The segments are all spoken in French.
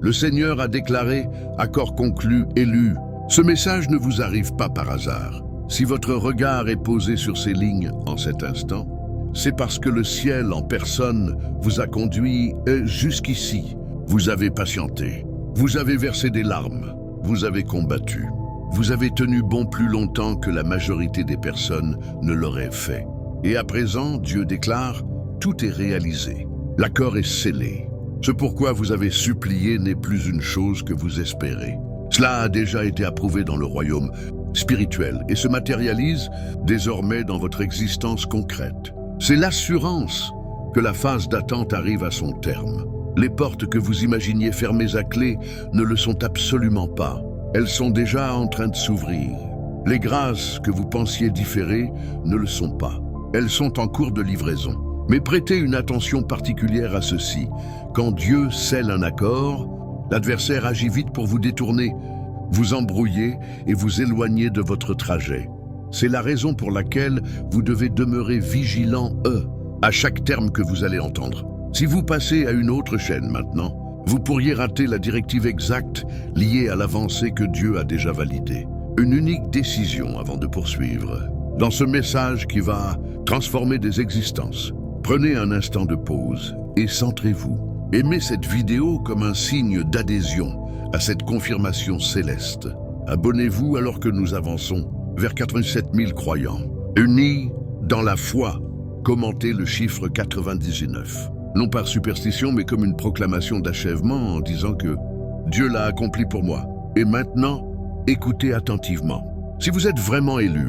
Le Seigneur a déclaré « Accord conclu, élu ». Ce message ne vous arrive pas par hasard. Si votre regard est posé sur ces lignes en cet instant, c'est parce que le ciel en personne vous a conduit jusqu'ici. Vous avez patienté, vous avez versé des larmes, vous avez combattu. Vous avez tenu bon plus longtemps que la majorité des personnes ne l'auraient fait. Et à présent, Dieu déclare « Tout est réalisé. L'accord est scellé. Ce pourquoi vous avez supplié n'est plus une chose que vous espérez. Cela a déjà été approuvé dans le royaume spirituel et se matérialise désormais dans votre existence concrète. C'est l'assurance que la phase d'attente arrive à son terme. Les portes que vous imaginiez fermées à clé ne le sont absolument pas. Elles sont déjà en train de s'ouvrir. Les grâces que vous pensiez différer ne le sont pas. Elles sont en cours de livraison. Mais prêtez une attention particulière à ceci. Quand Dieu scelle un accord, l'adversaire agit vite pour vous détourner, vous embrouiller et vous éloigner de votre trajet. C'est la raison pour laquelle vous devez demeurer vigilant à chaque terme que vous allez entendre. Si vous passez à une autre chaîne maintenant, vous pourriez rater la directive exacte liée à l'avancée que Dieu a déjà validée. Une unique décision avant de poursuivre. Dans ce message qui va transformer des existences, prenez un instant de pause et centrez-vous. Aimez cette vidéo comme un signe d'adhésion à cette confirmation céleste. Abonnez-vous alors que nous avançons vers 87 000 croyants. Unis dans la foi, commentez le chiffre 99. Non par superstition, mais comme une proclamation d'achèvement en disant que Dieu l'a accompli pour moi. Et maintenant, écoutez attentivement. Si vous êtes vraiment élu,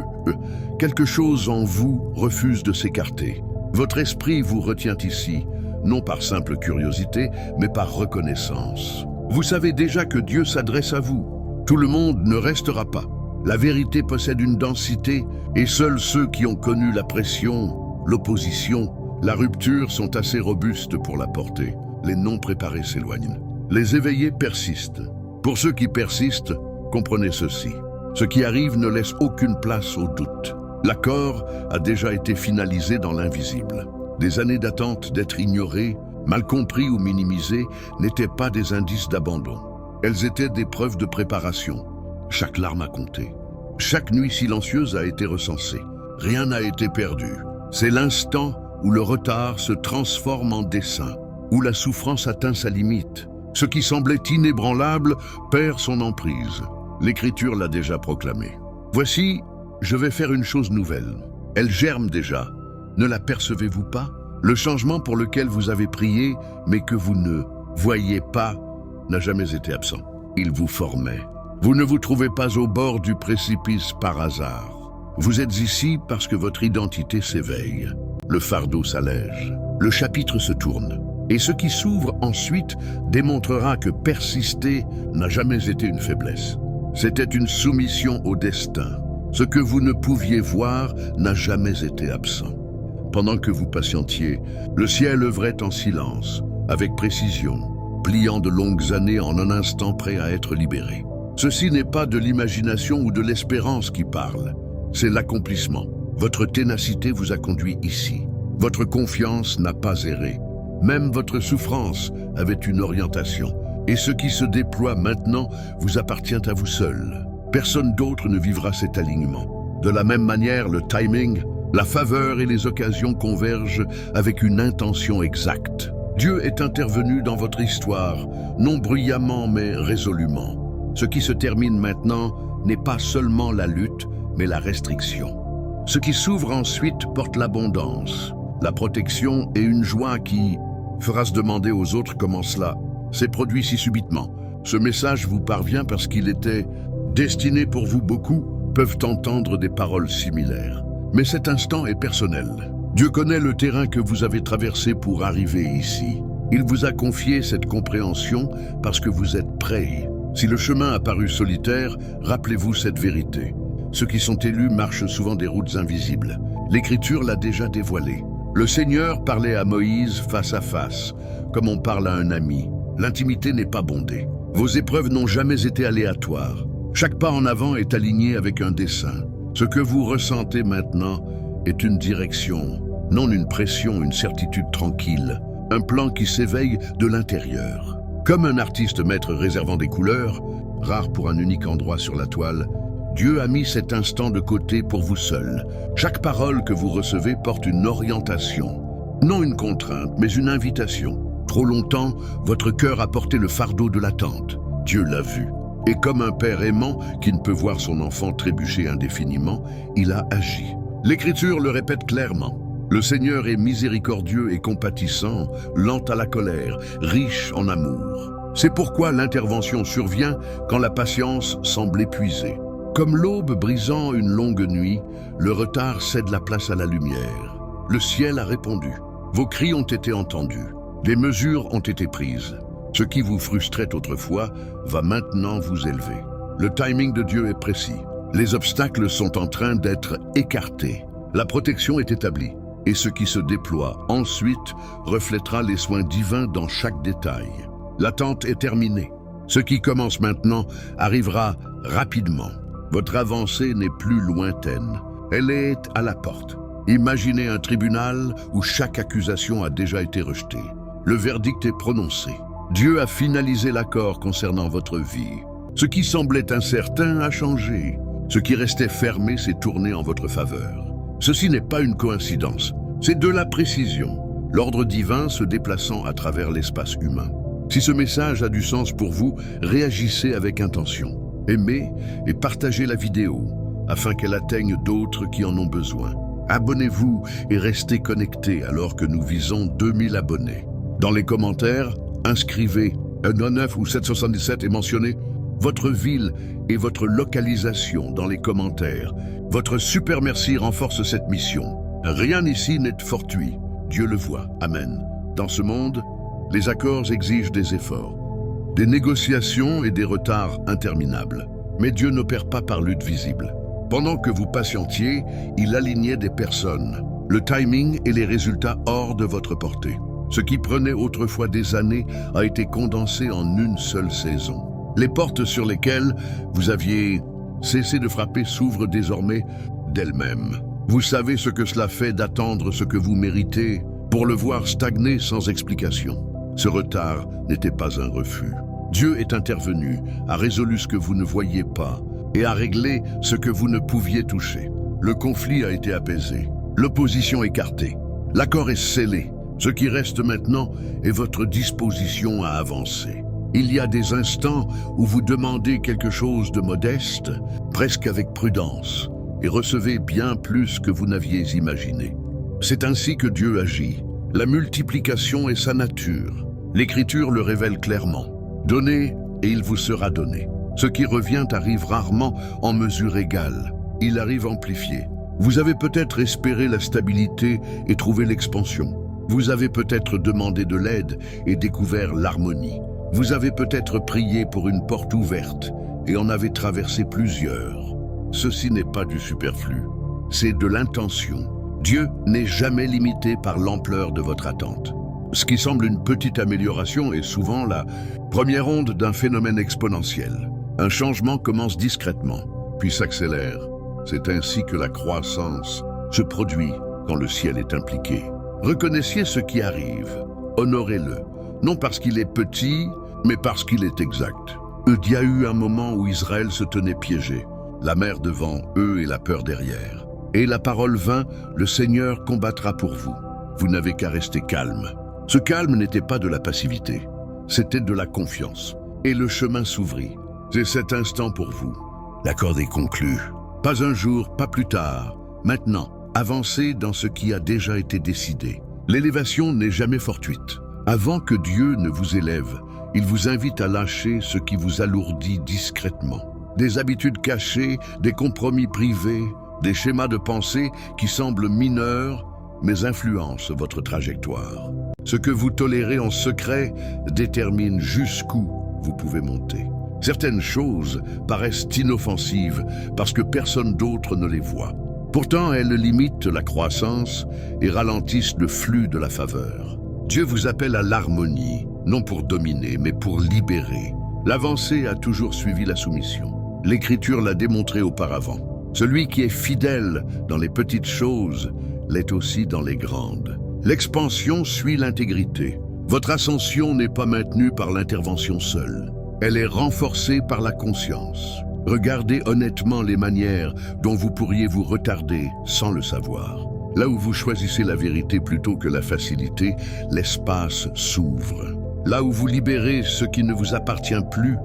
quelque chose en vous refuse de s'écarter. Votre esprit vous retient ici, non par simple curiosité, mais par reconnaissance. Vous savez déjà que Dieu s'adresse à vous. Tout le monde ne restera pas. La vérité possède une densité, et seuls ceux qui ont connu la pression, l'opposition, la rupture sont assez robustes pour la porter. Les non préparés s'éloignent. Les éveillés persistent. Pour ceux qui persistent, comprenez ceci. Ce qui arrive ne laisse aucune place au doute. L'accord a déjà été finalisé dans l'invisible. Des années d'attente d'être ignorées, mal compris ou minimisées, n'étaient pas des indices d'abandon. Elles étaient des preuves de préparation. Chaque larme a compté. Chaque nuit silencieuse a été recensée. Rien n'a été perdu. C'est l'instant où le retard se transforme en dessein, où la souffrance atteint sa limite. Ce qui semblait inébranlable perd son emprise. L'Écriture l'a déjà proclamé. Voici, je vais faire une chose nouvelle. Elle germe déjà. Ne la percevez-vous pas? Le changement pour lequel vous avez prié, mais que vous ne voyez pas, n'a jamais été absent. Il vous formait. Vous ne vous trouvez pas au bord du précipice par hasard. Vous êtes ici parce que votre identité s'éveille. Le fardeau s'allège. Le chapitre se tourne. Et ce qui s'ouvre ensuite démontrera que persister n'a jamais été une faiblesse. C'était une soumission au destin. Ce que vous ne pouviez voir n'a jamais été absent. Pendant que vous patientiez, le ciel œuvrait en silence, avec précision, pliant de longues années en un instant prêt à être libéré. Ceci n'est pas de l'imagination ou de l'espérance qui parle, c'est l'accomplissement. Votre ténacité vous a conduit ici. Votre confiance n'a pas erré. Même votre souffrance avait une orientation. Et ce qui se déploie maintenant vous appartient à vous seul. Personne d'autre ne vivra cet alignement. De la même manière, le timing, la faveur et les occasions convergent avec une intention exacte. Dieu est intervenu dans votre histoire, non bruyamment mais résolument. Ce qui se termine maintenant n'est pas seulement la lutte, mais la restriction. Ce qui s'ouvre ensuite porte l'abondance, la protection et une joie qui fera se demander aux autres comment cela s'est produit si subitement. Ce message vous parvient parce qu'il était destiné pour vous. Beaucoup peuvent entendre des paroles similaires. Mais cet instant est personnel. Dieu connaît le terrain que vous avez traversé pour arriver ici. Il vous a confié cette compréhension parce que vous êtes prêts. Si le chemin a paru solitaire, rappelez-vous cette vérité. Ceux qui sont élus marchent souvent des routes invisibles. L'Écriture l'a déjà dévoilé. Le Seigneur parlait à Moïse face à face, comme on parle à un ami. L'intimité n'est pas bondée. Vos épreuves n'ont jamais été aléatoires. Chaque pas en avant est aligné avec un dessein. Ce que vous ressentez maintenant est une direction, non une pression, une certitude tranquille, un plan qui s'éveille de l'intérieur. Comme un artiste maître réservant des couleurs, rares pour un unique endroit sur la toile, Dieu a mis cet instant de côté pour vous seul. Chaque parole que vous recevez porte une orientation. Non une contrainte, mais une invitation. Trop longtemps, votre cœur a porté le fardeau de l'attente. Dieu l'a vu. Et comme un père aimant qui ne peut voir son enfant trébucher indéfiniment, il a agi. L'Écriture le répète clairement. Le Seigneur est miséricordieux et compatissant, lent à la colère, riche en amour. C'est pourquoi l'intervention survient quand la patience semble épuisée. Comme l'aube brisant une longue nuit, le retard cède la place à la lumière. Le ciel a répondu. Vos cris ont été entendus. Des mesures ont été prises. Ce qui vous frustrait autrefois va maintenant vous élever. Le timing de Dieu est précis. Les obstacles sont en train d'être écartés. La protection est établie. Et ce qui se déploie ensuite reflètera les soins divins dans chaque détail. L'attente est terminée. Ce qui commence maintenant arrivera rapidement. Votre avancée n'est plus lointaine. Elle est à la porte. Imaginez un tribunal où chaque accusation a déjà été rejetée. Le verdict est prononcé. Dieu a finalisé l'accord concernant votre vie. Ce qui semblait incertain a changé. Ce qui restait fermé s'est tourné en votre faveur. Ceci n'est pas une coïncidence, c'est de la précision, l'ordre divin se déplaçant à travers l'espace humain. Si ce message a du sens pour vous, réagissez avec intention. Aimez et partagez la vidéo, afin qu'elle atteigne d'autres qui en ont besoin. Abonnez-vous et restez connectés alors que nous visons 2000 abonnés. Dans les commentaires, inscrivez 99 ou 777 est mentionné. Votre ville et votre localisation dans les commentaires. Votre super merci renforce cette mission. Rien ici n'est fortuit. Dieu le voit. Amen. Dans ce monde, les accords exigent des efforts, des négociations et des retards interminables. Mais Dieu n'opère pas par lutte visible. Pendant que vous patientiez, il alignait des personnes, le timing et les résultats hors de votre portée. Ce qui prenait autrefois des années a été condensé en une seule saison. Les portes sur lesquelles vous aviez cessé de frapper s'ouvrent désormais d'elles-mêmes. Vous savez ce que cela fait d'attendre ce que vous méritez pour le voir stagner sans explication. Ce retard n'était pas un refus. Dieu est intervenu, a résolu ce que vous ne voyiez pas et a réglé ce que vous ne pouviez toucher. Le conflit a été apaisé, l'opposition écartée, l'accord est scellé. Ce qui reste maintenant est votre disposition à avancer. Il y a des instants où vous demandez quelque chose de modeste, presque avec prudence, et recevez bien plus que vous n'aviez imaginé. C'est ainsi que Dieu agit. La multiplication est sa nature. L'Écriture le révèle clairement. Donnez et il vous sera donné. Ce qui revient arrive rarement en mesure égale. Il arrive amplifié. Vous avez peut-être espéré la stabilité et trouvé l'expansion. Vous avez peut-être demandé de l'aide et découvert l'harmonie. Vous avez peut-être prié pour une porte ouverte et en avez traversé plusieurs. Ceci n'est pas du superflu, c'est de l'intention. Dieu n'est jamais limité par l'ampleur de votre attente. Ce qui semble une petite amélioration est souvent la première onde d'un phénomène exponentiel. Un changement commence discrètement, puis s'accélère. C'est ainsi que la croissance se produit quand le ciel est impliqué. Reconnaissiez ce qui arrive, honorez-le, non parce qu'il est petit, mais parce qu'il est exact. Il y a eu un moment où Israël se tenait piégé, la mer devant eux et la peur derrière. Et la parole vint, le Seigneur combattra pour vous. Vous n'avez qu'à rester calme. Ce calme n'était pas de la passivité, c'était de la confiance. Et le chemin s'ouvrit. C'est cet instant pour vous. L'accord est conclu. Pas un jour, pas plus tard. Maintenant, avancez dans ce qui a déjà été décidé. L'élévation n'est jamais fortuite. Avant que Dieu ne vous élève, il vous invite à lâcher ce qui vous alourdit discrètement. Des habitudes cachées, des compromis privés, des schémas de pensée qui semblent mineurs, mais influencent votre trajectoire. Ce que vous tolérez en secret détermine jusqu'où vous pouvez monter. Certaines choses paraissent inoffensives parce que personne d'autre ne les voit. Pourtant, elles limitent la croissance et ralentissent le flux de la faveur. Dieu vous appelle à l'harmonie, non pour dominer, mais pour libérer. L'avancée a toujours suivi la soumission. L'Écriture l'a démontré auparavant. Celui qui est fidèle dans les petites choses l'est aussi dans les grandes. L'expansion suit l'intégrité. Votre ascension n'est pas maintenue par l'intervention seule. Elle est renforcée par la conscience. Regardez honnêtement les manières dont vous pourriez vous retarder sans le savoir. Là où vous choisissez la vérité plutôt que la facilité, l'espace s'ouvre. Là où vous libérez ce qui ne vous appartient plus,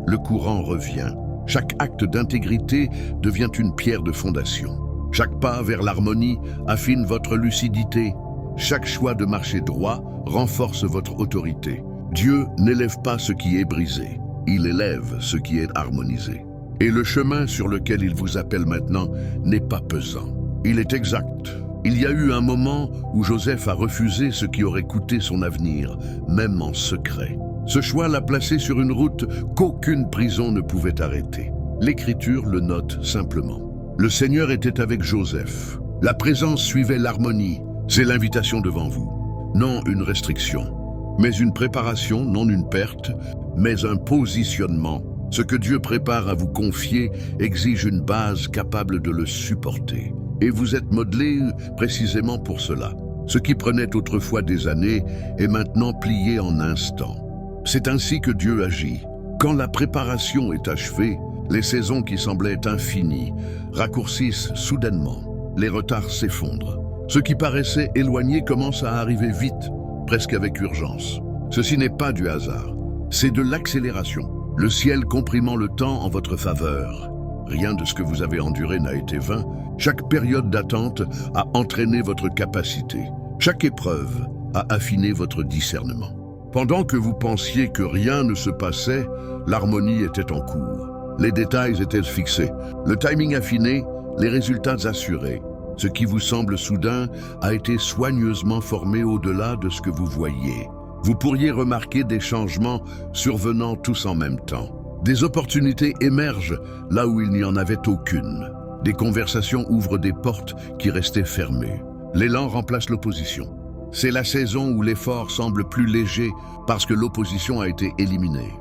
le courant revient. Chaque acte d'intégrité devient une pierre de fondation. Chaque pas vers l'harmonie affine votre lucidité. Chaque choix de marcher droit renforce votre autorité. Dieu n'élève pas ce qui est brisé, il élève ce qui est harmonisé. Et le chemin sur lequel il vous appelle maintenant n'est pas pesant. Il est exact. Il y a eu un moment où Joseph a refusé ce qui aurait coûté son avenir, même en secret. Ce choix l'a placé sur une route qu'aucune prison ne pouvait arrêter. L'Écriture le note simplement. Le Seigneur était avec Joseph. La présence suivait l'harmonie. C'est l'invitation devant vous. Non une restriction, mais une préparation, non une perte, mais un positionnement. Ce que Dieu prépare à vous confier exige une base capable de le supporter. Et vous êtes modelé précisément pour cela. Ce qui prenait autrefois des années est maintenant plié en instants. C'est ainsi que Dieu agit. Quand la préparation est achevée, les saisons qui semblaient infinies raccourcissent soudainement. Les retards s'effondrent. Ce qui paraissait éloigné commence à arriver vite, presque avec urgence. Ceci n'est pas du hasard, c'est de l'accélération. Le ciel comprimant le temps en votre faveur. Rien de ce que vous avez enduré n'a été vain. Chaque période d'attente a entraîné votre capacité. Chaque épreuve a affiné votre discernement. Pendant que vous pensiez que rien ne se passait, l'harmonie était en cours. Les détails étaient fixés, le timing affiné, les résultats assurés. Ce qui vous semble soudain a été soigneusement formé au-delà de ce que vous voyez. Vous pourriez remarquer des changements survenant tous en même temps. Des opportunités émergent là où il n'y en avait aucune. Des conversations ouvrent des portes qui restaient fermées. L'élan remplace l'opposition. C'est la saison où l'effort semble plus léger parce que l'opposition a été éliminée.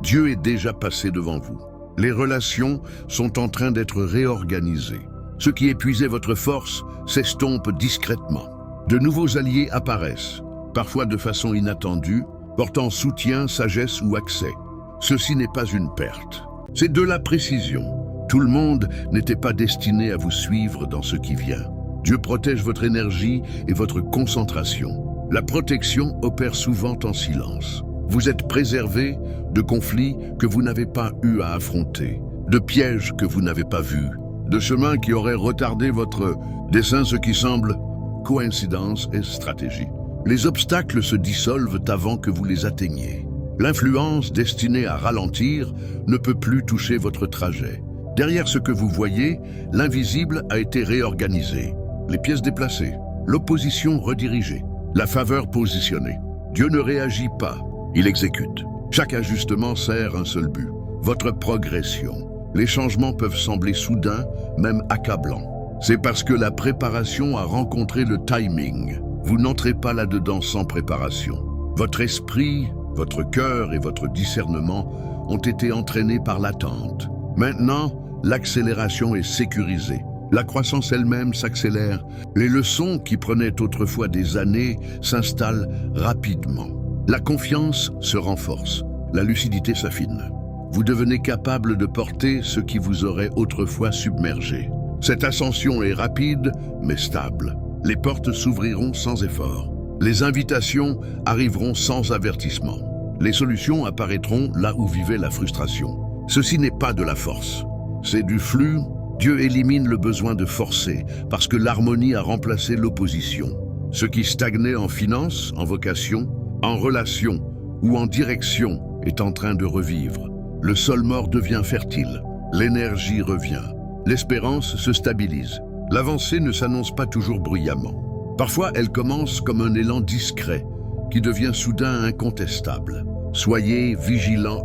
Dieu est déjà passé devant vous. Les relations sont en train d'être réorganisées. Ce qui épuisait votre force s'estompe discrètement. De nouveaux alliés apparaissent, parfois de façon inattendue, portant soutien, sagesse ou accès. Ceci n'est pas une perte, c'est de la précision. Tout le monde n'était pas destiné à vous suivre dans ce qui vient. Dieu protège votre énergie et votre concentration. La protection opère souvent en silence. Vous êtes préservé de conflits que vous n'avez pas eu à affronter, de pièges que vous n'avez pas vus, de chemins qui auraient retardé votre dessein, ce qui semble coïncidence et stratégie. Les obstacles se dissolvent avant que vous les atteigniez. L'influence destinée à ralentir ne peut plus toucher votre trajet. Derrière ce que vous voyez, l'invisible a été réorganisé. Les pièces déplacées, l'opposition redirigée, la faveur positionnée. Dieu ne réagit pas, il exécute. Chaque ajustement sert un seul but, votre progression. Les changements peuvent sembler soudains, même accablants. C'est parce que la préparation a rencontré le timing. Vous n'entrez pas là-dedans sans préparation. Votre esprit, votre cœur et votre discernement ont été entraînés par l'attente. Maintenant, l'accélération est sécurisée. La croissance elle-même s'accélère. Les leçons qui prenaient autrefois des années s'installent rapidement. La confiance se renforce. La lucidité s'affine. Vous devenez capable de porter ce qui vous aurait autrefois submergé. Cette ascension est rapide, mais stable. Les portes s'ouvriront sans effort. Les invitations arriveront sans avertissement. Les solutions apparaîtront là où vivait la frustration. Ceci n'est pas de la force. C'est du flux. Dieu élimine le besoin de forcer parce que l'harmonie a remplacé l'opposition. Ce qui stagnait en finance, en vocation, en relation ou en direction est en train de revivre. Le sol mort devient fertile. L'énergie revient. L'espérance se stabilise. L'avancée ne s'annonce pas toujours bruyamment. Parfois, elle commence comme un élan discret qui devient soudain incontestable. Soyez vigilants,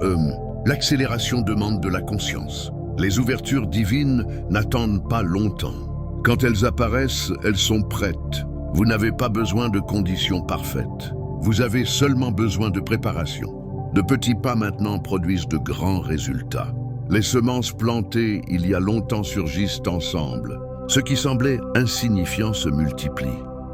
L'accélération demande de la conscience. Les ouvertures divines n'attendent pas longtemps. Quand elles apparaissent, elles sont prêtes. Vous n'avez pas besoin de conditions parfaites. Vous avez seulement besoin de préparation. De petits pas maintenant produisent de grands résultats. Les semences plantées il y a longtemps surgissent ensemble. Ce qui semblait insignifiant se multiplie.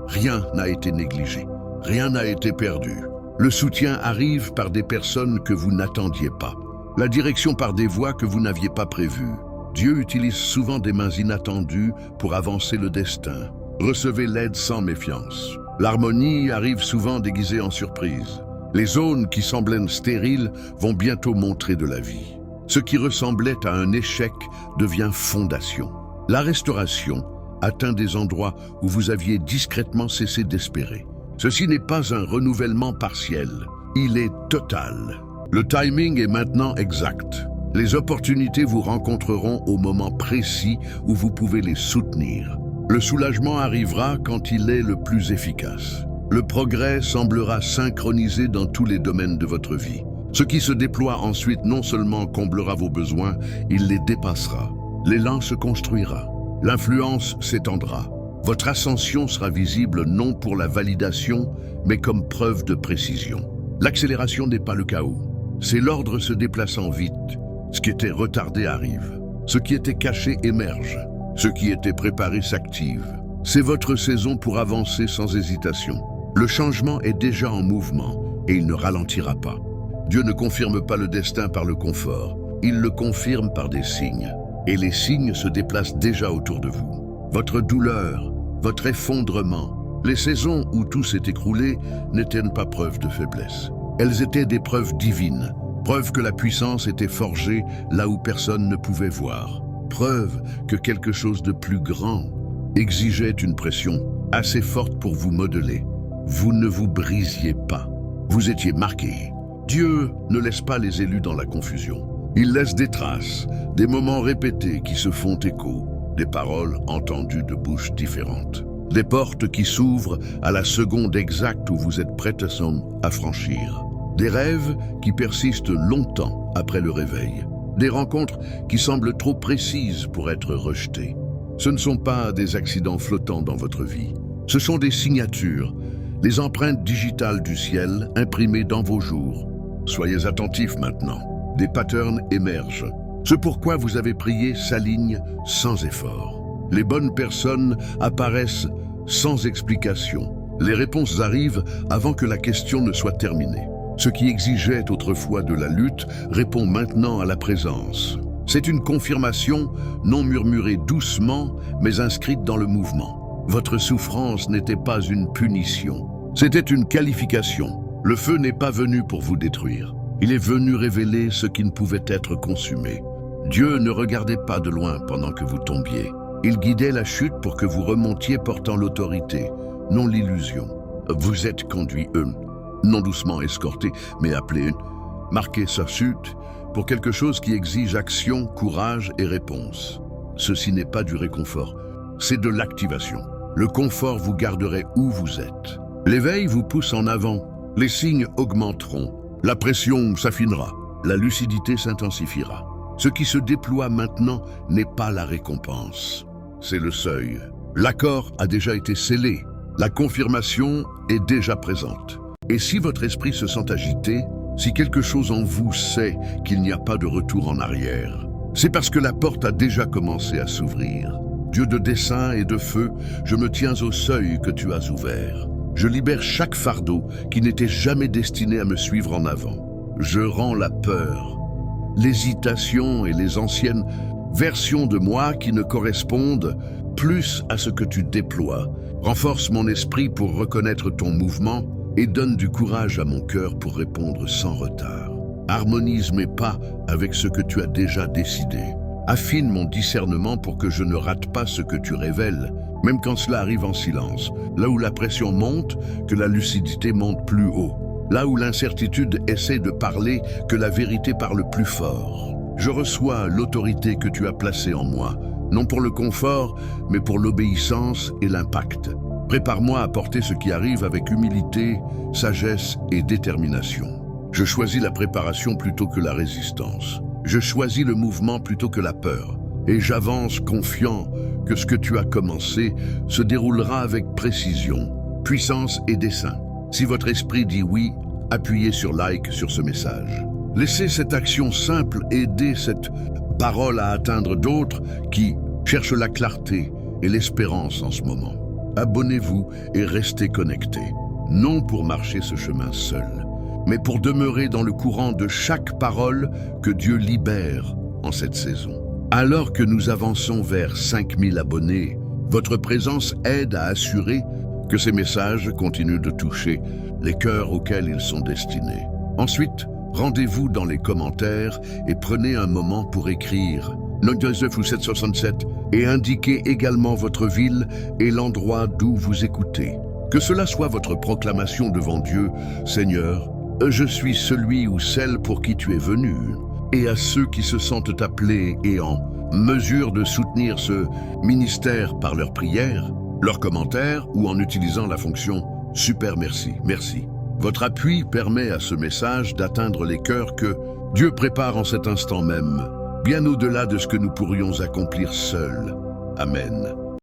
Rien n'a été négligé. Rien n'a été perdu. Le soutien arrive par des personnes que vous n'attendiez pas. La direction par des voies que vous n'aviez pas prévues. Dieu utilise souvent des mains inattendues pour avancer le destin. Recevez l'aide sans méfiance. L'harmonie arrive souvent déguisée en surprise. Les zones qui semblaient stériles vont bientôt montrer de la vie. Ce qui ressemblait à un échec devient fondation. La restauration atteint des endroits où vous aviez discrètement cessé d'espérer. Ceci n'est pas un renouvellement partiel, il est total. Le timing est maintenant exact. Les opportunités vous rencontreront au moment précis où vous pouvez les soutenir. Le soulagement arrivera quand il est le plus efficace. Le progrès semblera synchronisé dans tous les domaines de votre vie. Ce qui se déploie ensuite non seulement comblera vos besoins, il les dépassera. L'élan se construira. L'influence s'étendra. Votre ascension sera visible non pour la validation, mais comme preuve de précision. L'accélération n'est pas le chaos. C'est l'ordre se déplaçant vite. Ce qui était retardé arrive. Ce qui était caché émerge. Ce qui était préparé s'active. C'est votre saison pour avancer sans hésitation. Le changement est déjà en mouvement et il ne ralentira pas. Dieu ne confirme pas le destin par le confort. Il le confirme par des signes. Et les signes se déplacent déjà autour de vous. Votre douleur, votre effondrement, les saisons où tout s'est écroulé n'étaient pas preuve de faiblesse. Elles étaient des preuves divines. Preuve que la puissance était forgée là où personne ne pouvait voir. Preuve que quelque chose de plus grand exigeait une pression assez forte pour vous modeler. Vous ne vous brisiez pas. Vous étiez marqué. Dieu ne laisse pas les élus dans la confusion. Il laisse des traces, des moments répétés qui se font écho, des paroles entendues de bouches différentes. Des portes qui s'ouvrent à la seconde exacte où vous êtes prêt à franchir. Des rêves qui persistent longtemps après le réveil. Des rencontres qui semblent trop précises pour être rejetées. Ce ne sont pas des accidents flottants dans votre vie. Ce sont des signatures, les empreintes digitales du ciel imprimées dans vos jours. Soyez attentifs maintenant. Des patterns émergent. Ce pourquoi vous avez prié s'aligne sans effort. Les bonnes personnes apparaissent sans explication. Les réponses arrivent avant que la question ne soit terminée. Ce qui exigeait autrefois de la lutte répond maintenant à la présence. C'est une confirmation non murmurée doucement, mais inscrite dans le mouvement. Votre souffrance n'était pas une punition. C'était une qualification. Le feu n'est pas venu pour vous détruire. Il est venu révéler ce qui ne pouvait être consumé. Dieu ne regardait pas de loin pendant que vous tombiez. Il guidait la chute pour que vous remontiez portant l'autorité, non l'illusion. Vous êtes conduit non doucement escorté, mais appelé marquer sa chute pour quelque chose qui exige action, courage et réponse. Ceci n'est pas du réconfort, c'est de l'activation. Le confort vous garderait où vous êtes. L'éveil vous pousse en avant, les signes augmenteront, la pression s'affinera, la lucidité s'intensifiera. Ce qui se déploie maintenant n'est pas la récompense, c'est le seuil. L'accord a déjà été scellé, la confirmation est déjà présente. Et si votre esprit se sent agité, si quelque chose en vous sait qu'il n'y a pas de retour en arrière, c'est parce que la porte a déjà commencé à s'ouvrir. Dieu de dessein et de feu, je me tiens au seuil que tu as ouvert. Je libère chaque fardeau qui n'était jamais destiné à me suivre en avant. Je rends la peur, l'hésitation et les anciennes versions de moi qui ne correspondent plus à ce que tu déploies. Renforce mon esprit pour reconnaître ton mouvement et donne du courage à mon cœur pour répondre sans retard. Harmonise mes pas avec ce que tu as déjà décidé. Affine mon discernement pour que je ne rate pas ce que tu révèles, même quand cela arrive en silence. Là où la pression monte, que la lucidité monte plus haut. Là où l'incertitude essaie de parler, que la vérité parle plus fort. Je reçois l'autorité que tu as placée en moi, non pour le confort, mais pour l'obéissance et l'impact. Prépare-moi à porter ce qui arrive avec humilité, sagesse et détermination. Je choisis la préparation plutôt que la résistance. Je choisis le mouvement plutôt que la peur. Et j'avance confiant que ce que tu as commencé se déroulera avec précision, puissance et dessein. Si votre esprit dit oui, appuyez sur like sur ce message. Laissez cette action simple aider cette parole à atteindre d'autres qui cherchent la clarté et l'espérance en ce moment. Abonnez-vous et restez connectés, non pour marcher ce chemin seul, mais pour demeurer dans le courant de chaque parole que Dieu libère en cette saison. Alors que nous avançons vers 5000 abonnés, votre présence aide à assurer que ces messages continuent de toucher les cœurs auxquels ils sont destinés. Ensuite, rendez-vous dans les commentaires et prenez un moment pour écrire Joseph ou 767 et indiquez également votre ville et l'endroit d'où vous écoutez. Que cela soit votre proclamation devant Dieu, Seigneur, je suis celui ou celle pour qui tu es venu. Et à ceux qui se sentent appelés et en mesure de soutenir ce ministère par leurs prières, leurs commentaires ou en utilisant la fonction « Super merci ». Merci. Votre appui permet à ce message d'atteindre les cœurs que Dieu prépare en cet instant même, bien au-delà de ce que nous pourrions accomplir seuls. Amen.